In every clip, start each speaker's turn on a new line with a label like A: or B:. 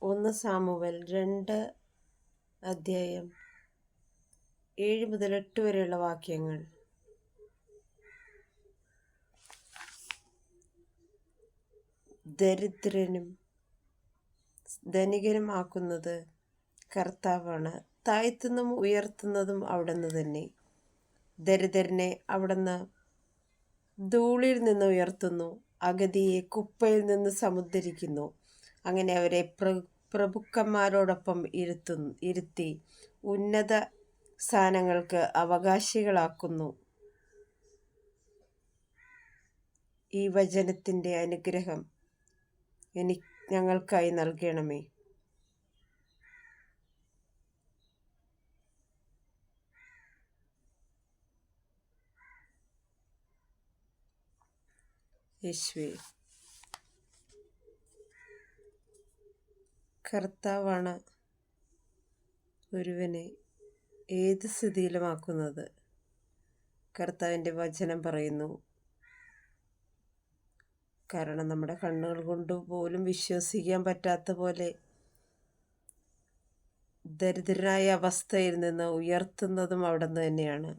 A: 1 Samuel 2 അധ്യായം 7 മുതൽ 8 വരെയുള്ള വാക്യങ്ങൾ. ദരിദ്രനും ധനികനും ആക്കുന്നത് കർത്താവാണ്, താഴ്ത്തുന്നതും ഉയർത്തുന്നതും അവിടുന്ന് തന്നെ. ദരിദ്രനെ അവിടുന്ന് ധൂളിയിൽ നിന്ന് ഉയർത്തുന്നു, അഗതിയെ കുപ്പയിൽ നിന്ന് സമുദ്ധരിക്കുന്നു. അങ്ങനെ അവരെ പ്രഭുക്കന്മാരോടൊപ്പം ഇരുത്തി ഉന്നത സ്ഥാനങ്ങൾക്ക് അവകാശികളാക്കുന്നു. ഈ വചനത്തിൻ്റെ അനുഗ്രഹം ഞങ്ങൾക്കായി നൽകണമേ. യേശുവേ, കർത്താവാണ് ഒരുവനെ ഏത് സ്ഥിതിയിലുമാക്കുന്നത്. കർത്താവിൻ്റെ വചനം പറയുന്നു. കാരണം നമ്മുടെ കണ്ണുകൾ കൊണ്ട് പോലും വിശ്വസിക്കാൻ പറ്റാത്ത പോലെ ദരിദ്രനായ അവസ്ഥയിൽ നിന്ന് ഉയർത്തുന്നതും അവിടുന്ന് തന്നെയാണ്.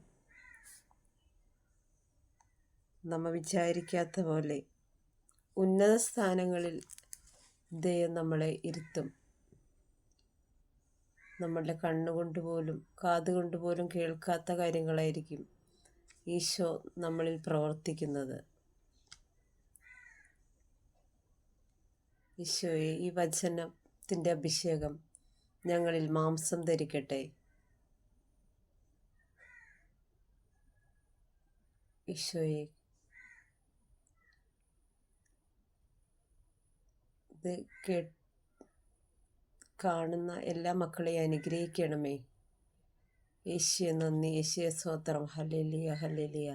A: നമ്മൾ വിചാരിക്കാത്ത പോലെ ഉന്നത സ്ഥാനങ്ങളിൽ ദൈവം നമ്മളെ ഇരുത്തും. നമ്മളുടെ കണ്ണുകൊണ്ട് പോലും കാതുകൊണ്ട് പോലും കേൾക്കാത്ത കാര്യങ്ങളായിരിക്കും ഈശോ നമ്മളിൽ പ്രവർത്തിക്കുന്നത്. ഈശോയെ, ഈ വചനത്തിൻ്റെ അഭിഷേകം ഞങ്ങളിൽ മാംസം ധരിക്കട്ടെ. ഈശോയെ, ഇത് കാണുന്ന എല്ലാ മക്കളെയും അനുഗ്രഹിക്കണമേ. യേശുവേ നന്ദി, യേശുവേ സ്തോത്രം. Hallelujah, hallelujah.